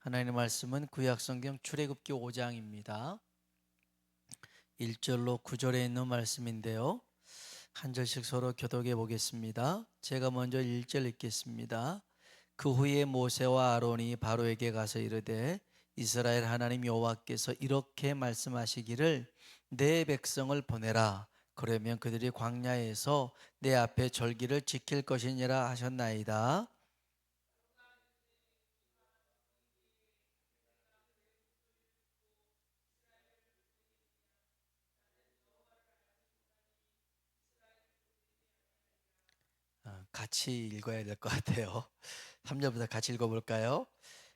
하나님의 말씀은 구약성경 출애굽기 5장입니다. 1절로 9절에 있는 말씀인데요. 한 절씩 서로 교독해 보겠습니다. 제가 먼저 1절 읽겠습니다. 그 후에 모세와 아론이 바로에게 가서 이르되 이스라엘 하나님 여호와께서 이렇게 말씀하시기를 내 백성을 보내라. 그러면 그들이 광야에서 내 앞에 절기를 지킬 것이니라 하셨나이다. 같이 읽어야 될 것 같아요. 3절부터 같이 읽어볼까요?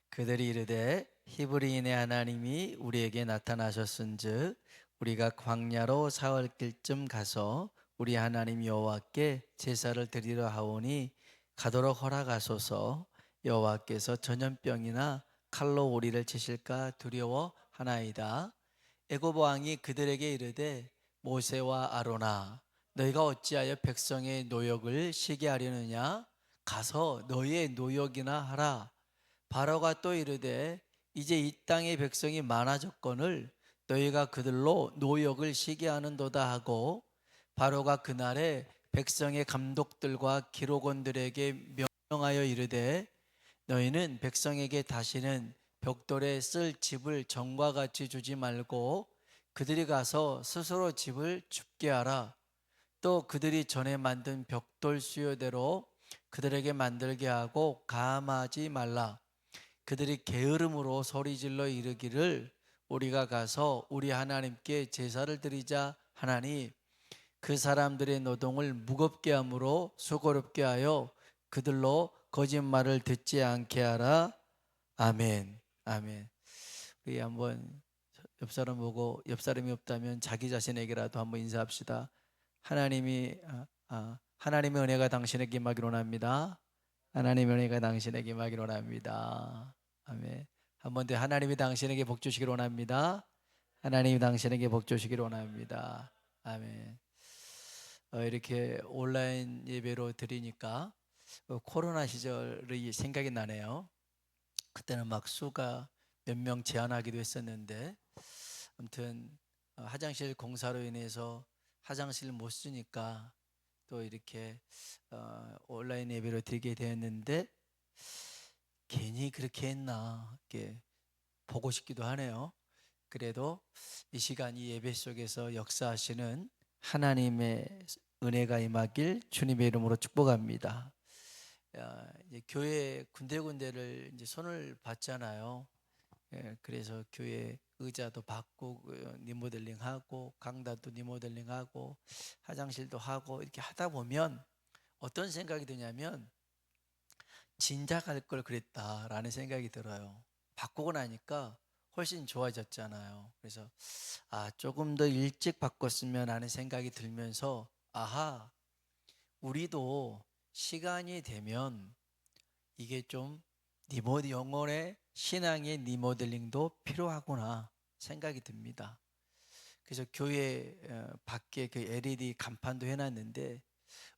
그들이 이르되 히브리인의 하나님이 우리에게 나타나셨은즉 우리가 광야로 사흘 길쯤 가서 우리 하나님 여호와께 제사를 드리려 하오니 가도록 허락하소서. 여호와께서 전염병이나 칼로 우리를 치실까 두려워하나이다. 애굽 왕이 그들에게 이르되 모세와 아론아 너희가 어찌하여 백성의 노역을 쉬게 하려느냐? 가서 너희의 노역이나 하라. 바로가 또 이르되 이제 이 땅의 백성이 많아졌거늘 너희가 그들로 노역을 쉬게 하는도다 하고, 바로가 그날에 백성의 감독들과 기록원들에게 명령하여 이르되 너희는 백성에게 다시는 벽돌에 쓸 집을 전과 같이 주지 말고 그들이 가서 스스로 집을 줍게 하라. 또 그들이 전에 만든 벽돌 수요대로 그들에게 만들게 하고 감하지 말라. 그들이 게으름으로 소리질러 이르기를 우리가 가서 우리 하나님께 제사를 드리자 하나니 그 사람들의 노동을 무겁게 함으로 수고롭게 하여 그들로 거짓말을 듣지 않게 하라. 아멘. 아멘. 우리 한번 옆 사람 보고, 옆 사람이 없다면 자기 자신에게라도 한번 인사합시다. 하나님의 은혜가 당신에게 임하기를 원합니다. 하나님의 은혜가 당신에게 임하기를 원합니다. 아멘. 한 번 더 하나님이 당신에게 복 주시기를 원합니다. 하나님이 당신에게 복 주시기를 원합니다. 아멘. 이렇게 온라인 예배로 드리니까 코로나 시절이 생각이 나네요. 그때는 막 수가 몇 명 제한하기도 했었는데, 아무튼 화장실 공사로 인해서 화장실 못 쓰니까 또 이렇게 온라인 예배로 드리게 되었는데, 괜히 그렇게 했나 이렇게 보고 싶기도 하네요. 그래도 이 시간 이 예배 속에서 역사하시는 하나님의 은혜가 임하길 주님의 이름으로 축복합니다. 이제 교회 군데군데를 이제 손을 받잖아요. 그래서 교회 의자도 바꾸고 리모델링하고 강단도 리모델링하고 화장실도 하고 이렇게 하다 보면 어떤 생각이 드냐면 진작 할 걸 그랬다라는 생각이 들어요. 바꾸고 나니까 훨씬 좋아졌잖아요. 그래서 조금 더 일찍 바꿨으면 하는 생각이 들면서 우리도 시간이 되면 이게 좀 영혼의 신앙의 리모델링도 필요하구나 생각이 듭니다. 그래서 교회 밖에 그 LED 간판도 해놨는데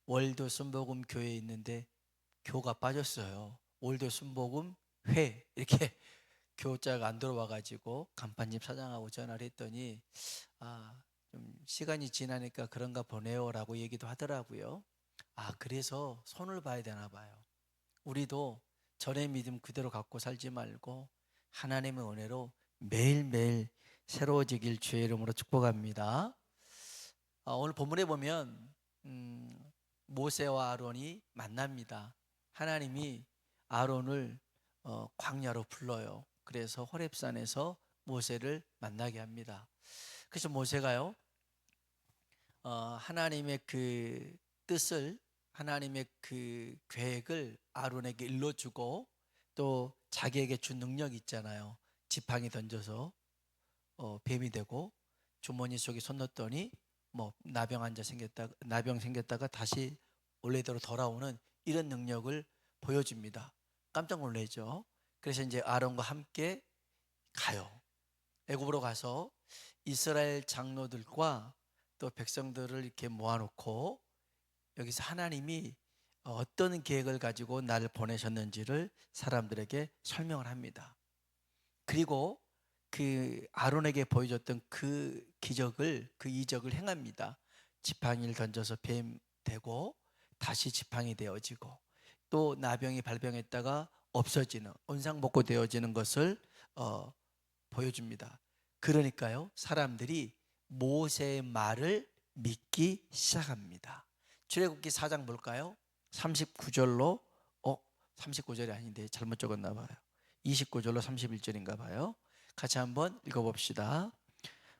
월도 순복음 교회에 있는데 교가 빠졌어요. 월도 순복음 회 이렇게 교자가 안 들어와가지고 간판집 사장하고 전화를 했더니 좀 시간이 지나니까 그런가 보네요라고 얘기도 하더라고요. 그래서 손을 봐야 되나 봐요. 우리도 전의 믿음 그대로 갖고 살지 말고 하나님의 은혜로 매일매일 새로워지길 주의 이름으로 축복합니다. 오늘 본문에 보면 모세와 아론이 만납니다. 하나님이 아론을 광야로 불러요. 그래서 호렙산에서 모세를 만나게 합니다. 그래서 모세가요, 하나님의 그 뜻을, 하나님의 그 계획을 아론에게 일러주고 또 자기에게 준 능력이 있잖아요. 지팡이 던져서 뱀이 되고 주머니 속에 손 넣었더니 뭐 나병 생겼다가 다시 원래대로 돌아오는 이런 능력을 보여줍니다. 깜짝 놀라죠. 그래서 이제 아론과 함께 가요. 애굽으로 가서 이스라엘 장로들과 또 백성들을 이렇게 모아놓고 여기서 하나님이 어떤 계획을 가지고 나를 보내셨는지를 사람들에게 설명을 합니다. 그리고 그 아론에게 보여줬던 그 기적을, 그 이적을 행합니다. 지팡이를 던져서 뱀 되고 다시 지팡이 되어지고, 또 나병이 발병했다가 없어지는, 원상복구 되어지는 것을 보여줍니다. 그러니까요, 사람들이 모세의 말을 믿기 시작합니다. 출애굽기 4장 볼까요? 39절로 39절이 아닌데 잘못 적었나 봐요. 29절로 31절인가 봐요. 같이 한번 읽어봅시다.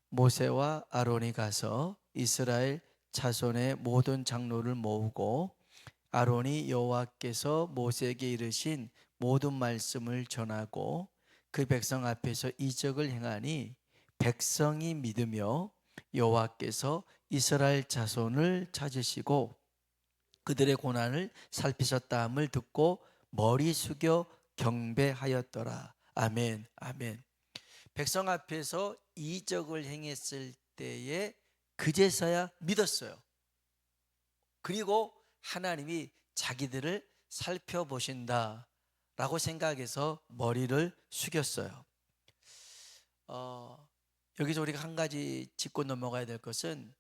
모세와 아론이 가서 이스라엘 자손의 모든 장로를 모으고 아론이 여호와께서 모세에게 이르신 모든 말씀을 전하고 그 백성 앞에서 이적을 행하니 백성이 믿으며 여호와께서 이스라엘 자손을 찾으시고 그들의 고난을 살피셨다함을 듣고 머리 숙여 경배하였더라. 아멘, 아멘. 백성 앞에서 이적을 행했을 때에 그제서야 믿었어요. 그리고 하나님이 자기들을 살펴보신다 라고 생각해서 머리를 숙였어요. 여기서 우리가 한 가지 짚고 넘어가야 될 것은,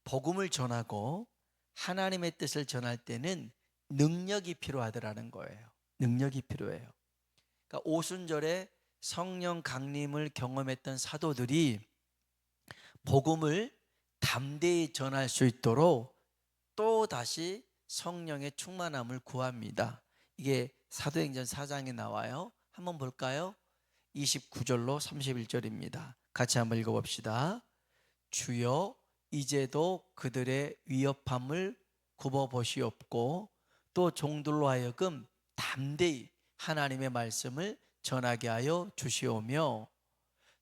복음을 전하고 하나님의 뜻을 전할 때는 능력이 필요하더라는 거예요. 능력이 필요해요. 그러니까 오순절에 성령 강림을 경험했던 사도들이 복음을 담대히 전할 수 있도록 또 다시 성령의 충만함을 구합니다. 이게 사도행전 4장에 나와요. 한번 볼까요? 29절로 31절입니다. 같이 한번 읽어봅시다. 주여, 이제도 그들의 위협함을 굽어보시옵고 또 종들로 하여금 담대히 하나님의 말씀을 전하게 하여 주시오며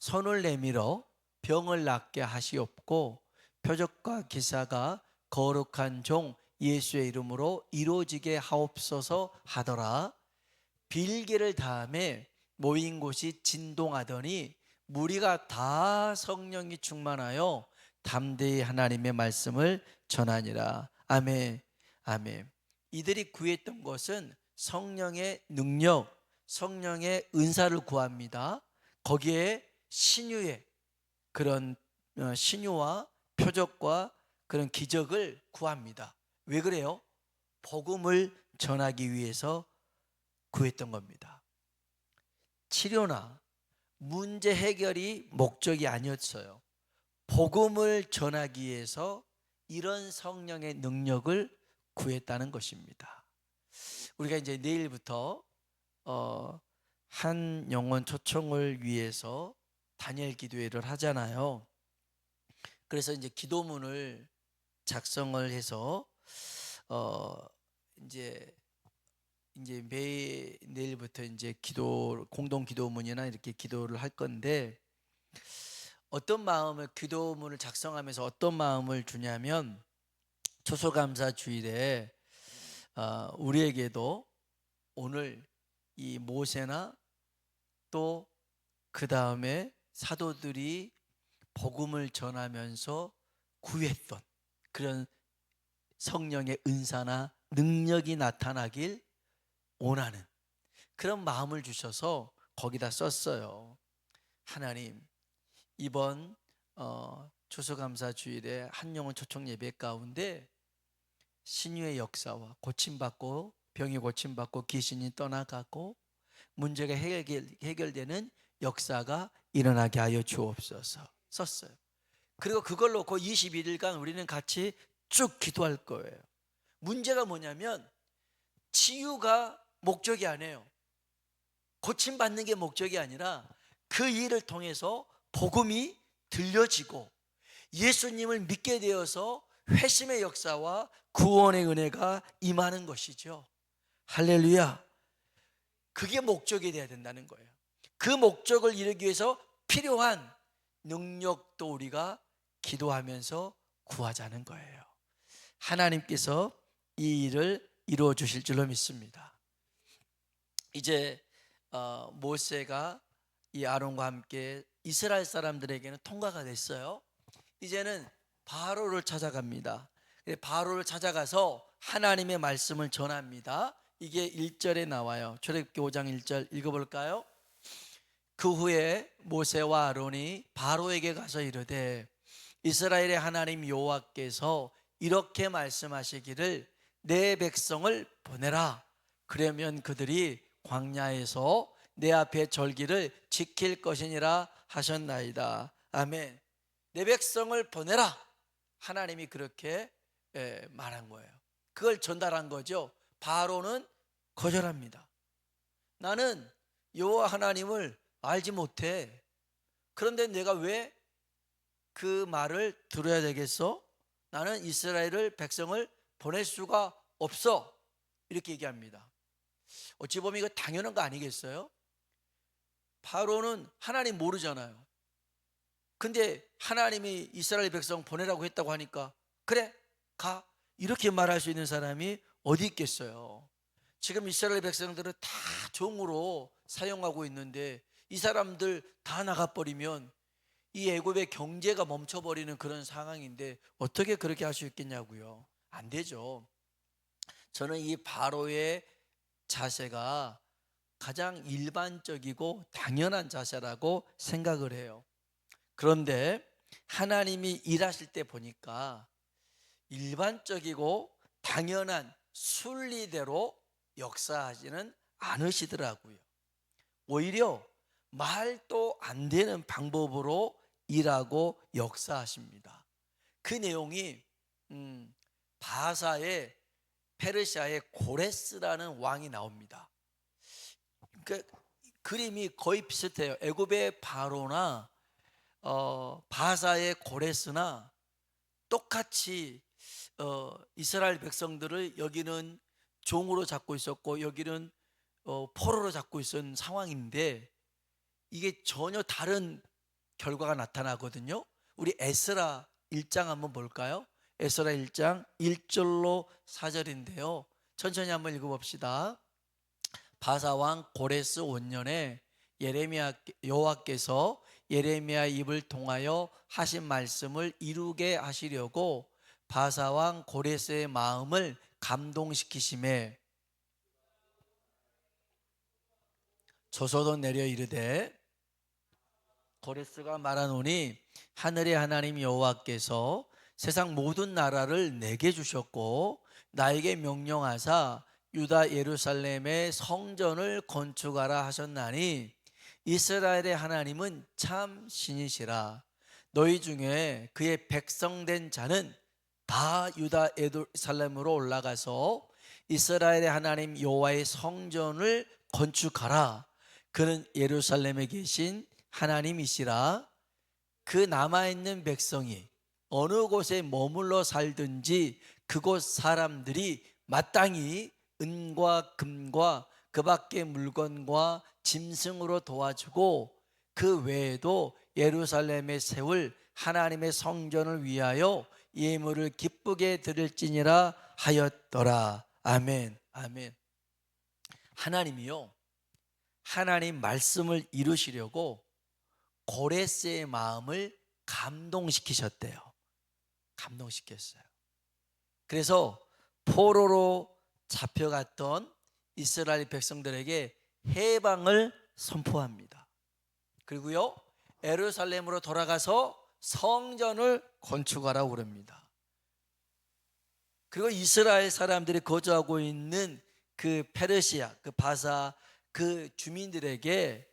손을 내밀어 병을 낫게 하시옵고 표적과 기사가 거룩한 종 예수의 이름으로 이루어지게 하옵소서 하더라. 빌개를 다음에 모인 곳이 진동하더니 무리가 다 성령이 충만하여 담대히 하나님의 말씀을 전하니라. 아멘, 아멘. 이들이 구했던 것은 성령의 능력, 성령의 은사를 구합니다. 거기에 신유의 그런 신유와 표적과 그런 기적을 구합니다. 왜 그래요? 복음을 전하기 위해서 구했던 겁니다. 치료나 문제 해결이 목적이 아니었어요. 복음을 전하기 위해서 이런 성령의 능력을 구했다는 것입니다. 우리가 이제 내일부터 한 영혼 초청을 위해서 다니엘 기도회를 하잖아요. 그래서 이제 기도문을 작성을 해서 이제 내일부터 이제 공동 기도문이나 이렇게 기도를 할 건데, 어떤 마음을, 기도문을 작성하면서 어떤 마음을 주냐면, 추수감사 주일에 우리에게도 오늘 이 모세나 또 그 다음에 사도들이 복음을 전하면서 구했던 그런 성령의 은사나 능력이 나타나길 원하는 그런 마음을 주셔서 거기다 썼어요. 하나님, 이번 추수감사 주일에 한 영혼 초청 예배 가운데 신유의 역사와 고침받고, 병이 고침받고 귀신이 떠나가고 문제가 해결되는 역사가 일어나게 하여 주옵소서 썼어요. 그리고 그걸 놓고 21일간 우리는 같이 쭉 기도할 거예요. 문제가 뭐냐면 치유가 목적이 아니에요. 고침받는 게 목적이 아니라 그 일을 통해서 복음이 들려지고 예수님을 믿게 되어서 회심의 역사와 구원의 은혜가 임하는 것이죠. 할렐루야. 그게 목적이 되어야 된다는 거예요. 그 목적을 이루기 위해서 필요한 능력도 우리가 기도하면서 구하자는 거예요. 하나님께서 이 일을 이루어 주실 줄로 믿습니다. 이제 모세가 이 아론과 함께 이스라엘 사람들에게는 통과가 됐어요. 이제는 바로를 찾아갑니다. 바로를 찾아가서 하나님의 말씀을 전합니다. 이게 1절에 나와요. 출애굽기 5장 1절 읽어볼까요? 그 후에 모세와 아론이 바로에게 가서 이르되 이스라엘의 하나님 여호와께서 이렇게 말씀하시기를 내 백성을 보내라. 그러면 그들이 광야에서 내 앞에 절기를 지킬 것이니라 하셨나이다. 아멘. 내 백성을 보내라. 하나님이 그렇게 말한 거예요. 그걸 전달한 거죠. 바로는 거절합니다. 나는 여호와 하나님을 알지 못해. 그런데 내가 왜 그 말을 들어야 되겠어? 나는 이스라엘을 백성을 보낼 수가 없어. 이렇게 얘기합니다. 어찌 보면 이거 당연한 거 아니겠어요? 바로는 하나님 모르잖아요. 근데 하나님이 이스라엘 백성 보내라고 했다고 하니까 그래 가, 이렇게 말할 수 있는 사람이 어디 있겠어요? 지금 이스라엘 백성들을 다 종으로 사용하고 있는데 이 사람들 다 나가버리면 이 애굽의 경제가 멈춰버리는 그런 상황인데 어떻게 그렇게 할 수 있겠냐고요? 안 되죠. 저는 이 바로의 자세가 가장 일반적이고 당연한 자세라고 생각을 해요. 그런데 하나님이 일하실 때 보니까 일반적이고 당연한 순리대로 역사하지는 않으시더라고요. 오히려 말도 안 되는 방법으로 일하고 역사하십니다. 그 내용이 바사의 페르시아의 고레스라는 왕이 나옵니다. 그 그림이 거의 비슷해요. 애굽의 바로나 바사의 고레스나 똑같이 이스라엘 백성들을 여기는 종으로 잡고 있었고 여기는 포로로 잡고 있었던 상황인데 이게 전혀 다른 결과가 나타나거든요. 우리 에스라 1장 한번 볼까요? 에스라 1장 1절로 4절인데요. 천천히 한번 읽어봅시다. 바사 왕 고레스 5년에 여호와께서 예레미야 입을 통하여 하신 말씀을 이루게 하시려고 바사 왕 고레스의 마음을 감동시키심에 조소도 내려 이르되 고레스가 말하노니 하늘의 하나님 여호와께서 세상 모든 나라를 내게 주셨고 나에게 명령하사 유다 예루살렘의 성전을 건축하라 하셨나니 이스라엘의 하나님은 참 신이시라. 너희 중에 그의 백성된 자는 다 유다 예루살렘으로 올라가서 이스라엘의 하나님 여호와의 성전을 건축하라. 그는 예루살렘에 계신 하나님이시라. 그 남아있는 백성이 어느 곳에 머물러 살든지 그곳 사람들이 마땅히 은과 금과 그 밖의 물건과 짐승으로 도와주고 그 외에도 예루살렘에 세울 하나님의 성전을 위하여 예물을 기쁘게 드릴지니라 하였더라. 아멘. 아멘. 하나님이요, 하나님 말씀을 이루시려고 고레스의 마음을 감동시키셨대요. 감동시켰어요. 그래서 포로로 잡혀갔던 이스라엘 백성들에게 해방을 선포합니다. 그리고요, 예루살렘으로 돌아가서 성전을 건축하라고 그럽니다. 그리고 이스라엘 사람들이 거주하고 있는 그 페르시아, 그 바사 그 주민들에게,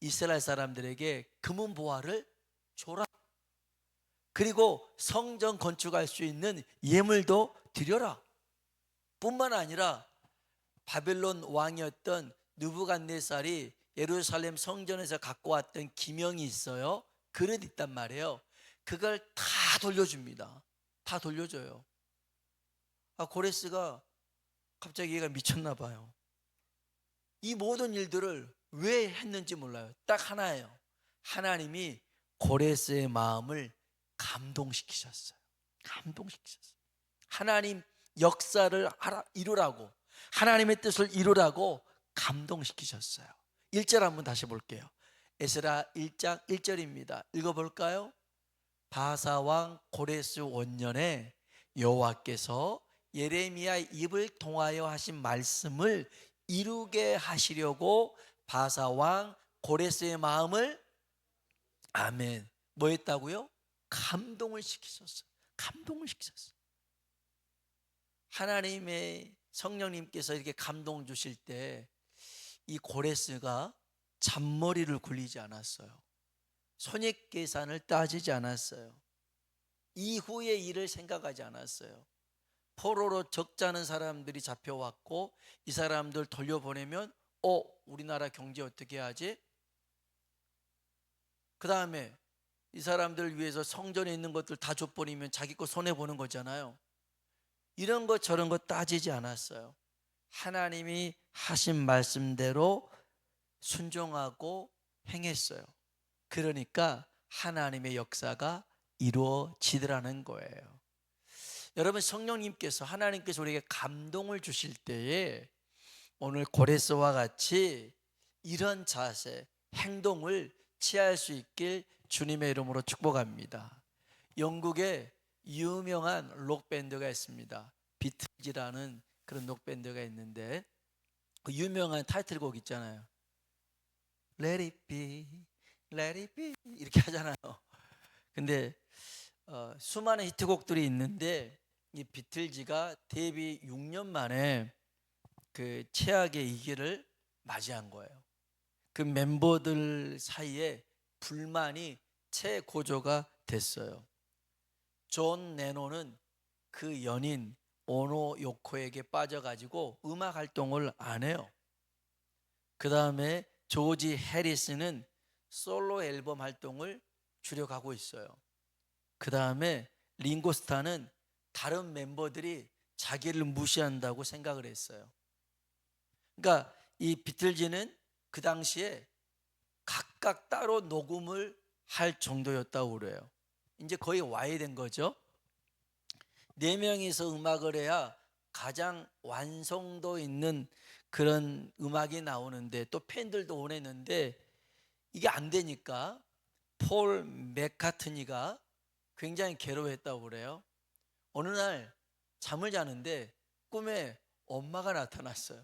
이스라엘 사람들에게 금은 보화를 줘라. 그리고 성전 건축할 수 있는 예물도 드려라. 뿐만 아니라 바벨론 왕이었던 느부갓네살이 예루살렘 성전에서 갖고 왔던 기명이 있어요. 그릇 있단 말이에요. 그걸 다 돌려줍니다. 다 돌려줘요. 고레스가 갑자기 얘가 미쳤나 봐요. 이 모든 일들을 왜 했는지 몰라요. 딱 하나예요. 하나님이 고레스의 마음을 감동시키셨어요. 감동시키셨어요. 하나님 역사를 이루라고, 하나님의 뜻을 이루라고 감동시키셨어요. 1절 한번 다시 볼게요. 에스라 1장 1절입니다. 읽어볼까요? 바사 왕 고레스 원년에 여호와께서 예레미야 입을 통하여 하신 말씀을 이루게 하시려고 바사 왕 고레스의 마음을, 아멘, 뭐 했다고요? 감동을 시키셨어요. 감동을 시키셨어요. 하나님의 성령님께서 이렇게 감동 주실 때 이 고레스가 잔머리를 굴리지 않았어요. 손익계산을 따지지 않았어요. 이후의 일을 생각하지 않았어요. 포로로 적잖은 사람들이 잡혀왔고 이 사람들 돌려보내면 우리나라 경제 어떻게 하지? 그 다음에 이 사람들 위해서 성전에 있는 것들 다 줘버리면 자기 거 손해보는 거잖아요. 이런 것 저런 것 따지지 않았어요. 하나님이 하신 말씀대로 순종하고 행했어요. 그러니까 하나님의 역사가 이루어지더라는 거예요. 여러분, 성령님께서, 하나님께서 우리에게 감동을 주실 때에 오늘 고레스와 같이 이런 자세, 행동을 취할 수 있길 주님의 이름으로 축복합니다. 영국에 유명한 록밴드가 있습니다. 비틀즈라는 그런 록밴드가 있는데 그 유명한 타이틀곡 있잖아요. Let it be, let it be 이렇게 하잖아요. 근데 수많은 히트곡들이 있는데 이 비틀즈가 데뷔 6년 만에 그 최악의 위기를 맞이한 거예요. 그 멤버들 사이에 불만이 최고조가 됐어요. 존 레논은 그 연인 오노 요코에게 빠져가지고 음악 활동을 안 해요. 그 다음에 조지 해리스는 솔로 앨범 활동을 주력하고 있어요. 그 다음에 링고스타는 다른 멤버들이 자기를 무시한다고 생각을 했어요. 그러니까 이 비틀즈는 그 당시에 각각 따로 녹음을 할 정도였다고 그래요. 이제 거의 와해된 거죠. 4명이서 음악을 해야 가장 완성도 있는 그런 음악이 나오는데 또 팬들도 원했는데 이게 안 되니까 폴 맥카트니가 굉장히 괴로워했다고 그래요. 어느 날 잠을 자는데 꿈에 엄마가 나타났어요.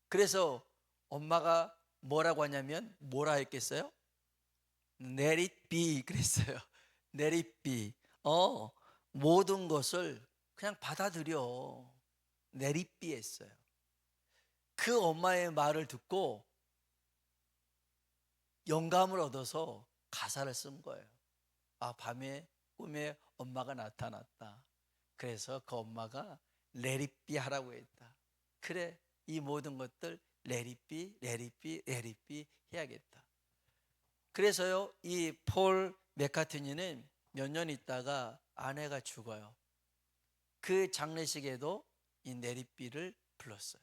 그래서 엄마가 뭐라고 하냐면 뭐라 했겠어요? Let it be 그랬어요. Let it be. 모든 것을 그냥 받아들여. Let it be 했어요. 그 엄마의 말을 듣고 영감을 얻어서 가사를 쓴 거예요. 밤에 꿈에 엄마가 나타났다. 그래서 그 엄마가 Let it be 하라고 했다. 그래, 이 모든 것들 Let it be, let it be, let it be 해야겠다. 그래서요, 이 폴 맥카트니는 몇 년 있다가 아내가 죽어요. 그 장례식에도 이 Let it be를 불렀어요.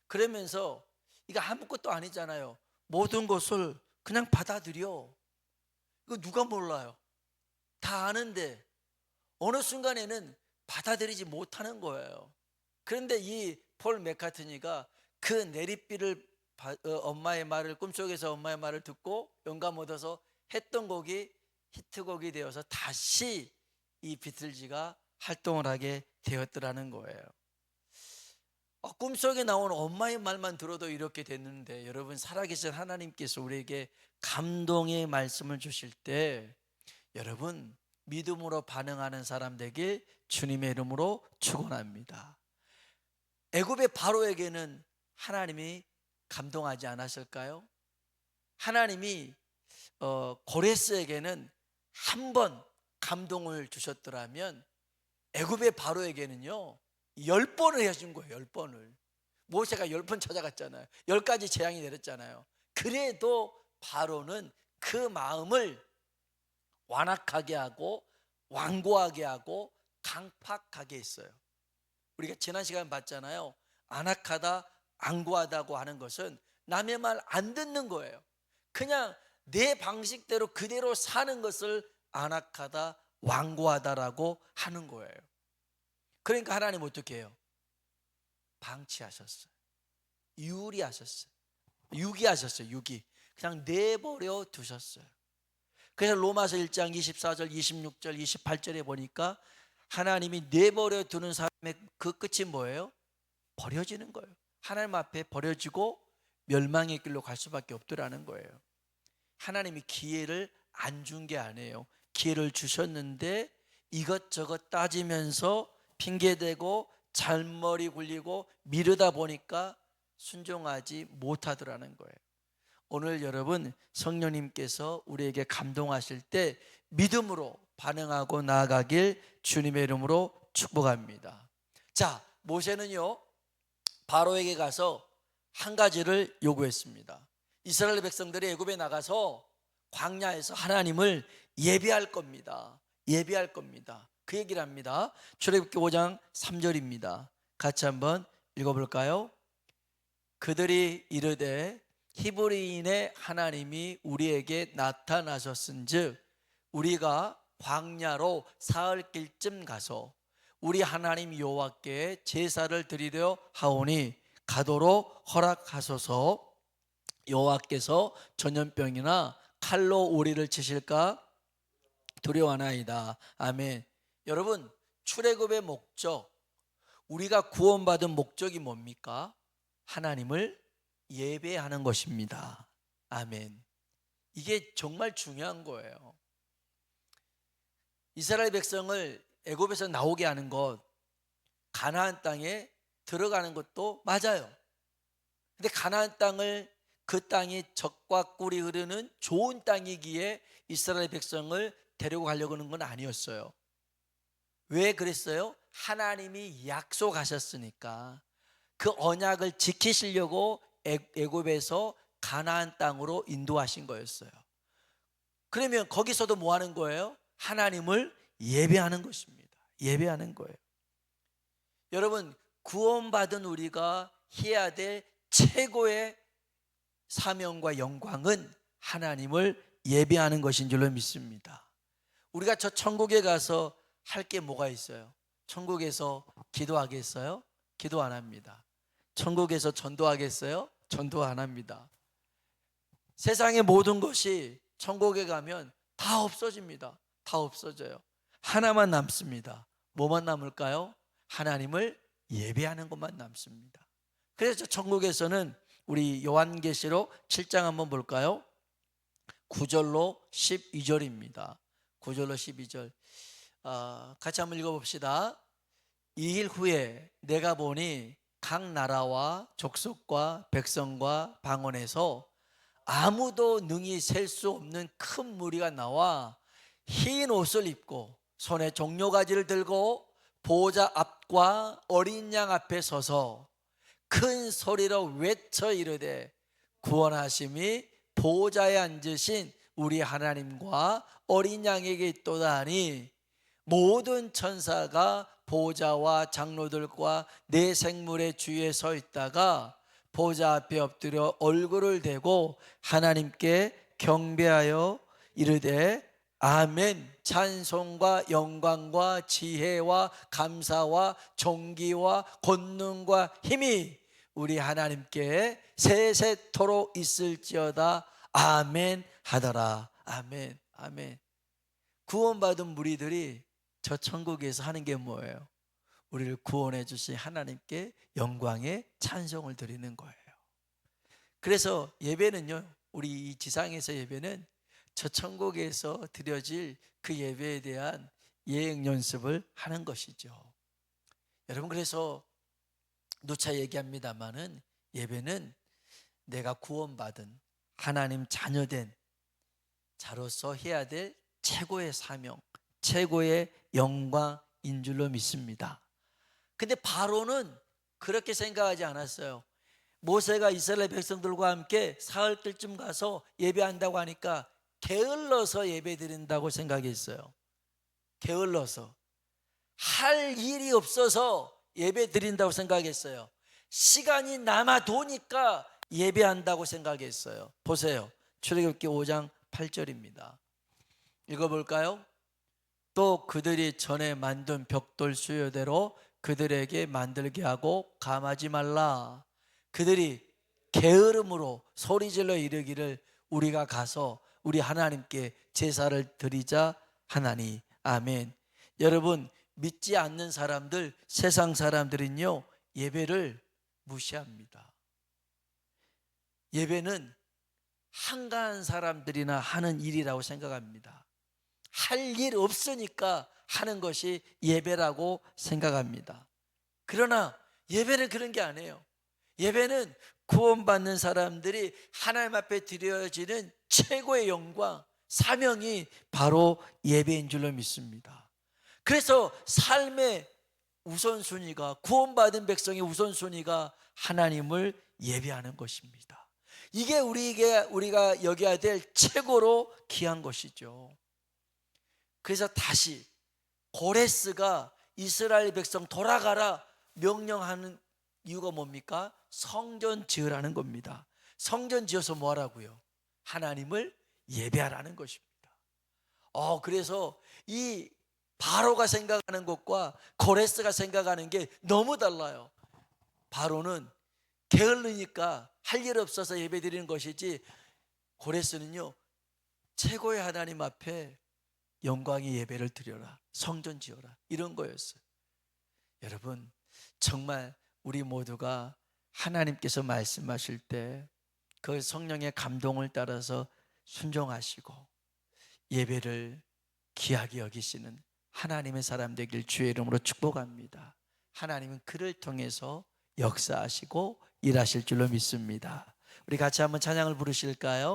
그러면서 이거 아무것도 아니잖아요. 모든 것을 그냥 받아들여. 이거 누가 몰라요? 다 아는데 어느 순간에는 받아들이지 못하는 거예요. 그런데 이 폴 맥카트니가 그 내리비를 엄마의 말을 꿈속에서 엄마의 말을 듣고 영감 얻어서 했던 곡이 히트곡이 되어서 다시 이 비틀즈가 활동을 하게 되었더라는 거예요. 꿈속에 나온 엄마의 말만 들어도 이렇게 됐는데 여러분, 살아계신 하나님께서 우리에게 감동의 말씀을 주실 때 여러분 믿음으로 반응하는 사람 되길 주님의 이름으로 축원합니다. 애굽의 바로에게는 하나님이 감동하지 않았을까요? 하나님이 고레스에게는 한 번 감동을 주셨더라면 애굽의 바로에게는요 10번을 해준 거예요. 10번을. 모세가 10번 찾아갔잖아요. 10가지 재앙이 내렸잖아요. 그래도 바로는 그 마음을 완악하게 하고 완고하게 하고 강팍하게 했어요. 우리가 지난 시간에 봤잖아요. 안악하다 완고하다고 하는 것은 남의 말 안 듣는 거예요. 그냥 내 방식대로 그대로 사는 것을 안악하다 완고하다라고 하는 거예요. 그러니까 하나님 어떻게 해요? 방치하셨어요. 유리하셨어요. 유기하셨어요. 유기. 그냥 내버려 두셨어요. 그래서 로마서 1장 24절 26절 28절에 보니까 하나님이 내버려 두는 사람의 그 끝이 뭐예요? 버려지는 거예요. 하나님 앞에 버려지고 멸망의 길로 갈 수밖에 없더라는 거예요. 하나님이 기회를 안 준 게 아니에요. 기회를 주셨는데 이것저것 따지면서 핑계대고 잔머리 굴리고 미루다 보니까 순종하지 못하더라는 거예요. 오늘 여러분, 성령님께서 우리에게 감동하실 때 믿음으로 반응하고 나아가길 주님의 이름으로 축복합니다. 자, 모세는요 바로에게 가서 한 가지를 요구했습니다. 이스라엘 백성들이 애굽에 나가서 광야에서 하나님을 예배할 겁니다. 예배할 겁니다. 그 얘기를 합니다. 출애굽기 5장 3절입니다. 같이 한번 읽어볼까요? 그들이 이르되 히브리인의 하나님이 우리에게 나타나셨은즉 우리가 광야로 사흘길쯤 가서 우리 하나님 여호와께 제사를 드리려 하오니 가도록 허락하소서. 여호와께서 전염병이나 칼로 우리를 치실까 두려워하나이다. 아멘. 여러분, 출애굽의 목적, 우리가 구원받은 목적이 뭡니까? 하나님을 예배하는 것입니다. 아멘. 이게 정말 중요한 거예요. 이스라엘 백성을 애굽에서 나오게 하는 것, 가나안 땅에 들어가는 것도 맞아요. 근데 가나안 땅을, 그 땅이 젖과 꿀이 흐르는 좋은 땅이기에 이스라엘 백성을 데리고 가려고 하는 건 아니었어요. 왜 그랬어요? 하나님이 약속하셨으니까 그 언약을 지키시려고 애굽에서 가나안 땅으로 인도하신 거였어요. 그러면 거기서도 뭐 하는 거예요? 하나님을 예배하는 것입니다. 예배하는 거예요. 여러분, 구원받은 우리가 해야 될 최고의 사명과 영광은 하나님을 예배하는 것인 줄로 믿습니다. 우리가 저 천국에 가서 할 게 뭐가 있어요? 천국에서 기도하겠어요? 기도 안 합니다. 천국에서 전도하겠어요? 전도 안 합니다. 세상의 모든 것이 천국에 가면 다 없어집니다. 다 없어져요. 하나만 남습니다. 뭐만 남을까요? 하나님을 예배하는 것만 남습니다. 그래서 천국에서는 우리 요한계시록 7장 한번 볼까요? 9절로 12절입니다. 9절로 12절 같이 한번 읽어봅시다. 2일 후에 내가 보니 각 나라와 족속과 백성과 방언에서 아무도 능히 셀 수 없는 큰 무리가 나와 흰 옷을 입고 손에 종려가지를 들고 보호자 앞과 어린 양 앞에 서서 큰 소리로 외쳐 이르되 구원하심이 보호자에 앉으신 우리 하나님과 어린 양에게 있도다 하니 모든 천사가 보호자와 장로들과 네 생물의 주위에 서 있다가 보호자 앞에 엎드려 얼굴을 대고 하나님께 경배하여 이르되 아멘. 찬송과 영광과 지혜와 감사와 존귀와 권능과 힘이 우리 하나님께 세세토록 있을지어다. 아멘 하더라. 아멘. 아멘. 구원받은 무리들이 저 천국에서 하는 게 뭐예요? 우리를 구원해 주신 하나님께 영광의 찬송을 드리는 거예요. 그래서 예배는요, 우리 이 지상에서 예배는 저 천국에서 드려질 그 예배에 대한 예행 연습을 하는 것이죠. 여러분, 그래서 누차 얘기합니다마는 예배는 내가 구원받은 하나님 자녀된 자로서 해야 될 최고의 사명, 최고의 영광인 줄로 믿습니다. 근데 바로는 그렇게 생각하지 않았어요. 모세가 이스라엘 백성들과 함께 사흘길쯤 가서 예배한다고 하니까 게을러서 예배 드린다고 생각했어요. 게을러서 할 일이 없어서 예배 드린다고 생각했어요. 시간이 남아 도니까 예배한다고 생각했어요. 보세요. 출애굽기 5장 8절입니다. 읽어볼까요? 또 그들이 전에 만든 벽돌 수요대로 그들에게 만들게 하고 감하지 말라. 그들이 게으름으로 소리질러 이르기를 우리가 가서 우리 하나님께 제사를 드리자 하나니. 아멘. 여러분, 믿지 않는 사람들, 세상 사람들은요 예배를 무시합니다. 예배는 한가한 사람들이나 하는 일이라고 생각합니다. 할 일 없으니까 하는 것이 예배라고 생각합니다. 그러나 예배는 그런 게 아니에요. 예배는 구원받는 사람들이 하나님 앞에 드려지는 최고의 영광, 사명이 바로 예배인 줄로 믿습니다. 그래서 삶의 우선순위가, 구원받은 백성의 우선순위가 하나님을 예배하는 것입니다. 이게 우리가 여겨야 될 최고로 귀한 것이죠. 그래서 다시 고레스가 이스라엘 백성 돌아가라 명령하는 이유가 뭡니까? 성전 지으라는 겁니다. 성전 지어서 뭐 하라고요? 하나님을 예배하라는 것입니다. 그래서 이 바로가 생각하는 것과 고레스가 생각하는 게 너무 달라요. 바로는 게을르니까 할 일 없어서 예배드리는 것이지, 고레스는요, 최고의 하나님 앞에 영광의 예배를 드려라, 성전 지어라, 이런 거였어요. 여러분, 정말 우리 모두가 하나님께서 말씀하실 때 그 성령의 감동을 따라서 순종하시고 예배를 귀하게 여기시는 하나님의 사람 되길 주의 이름으로 축복합니다. 하나님은 그를 통해서 역사하시고 일하실 줄로 믿습니다. 우리 같이 한번 찬양을 부르실까요?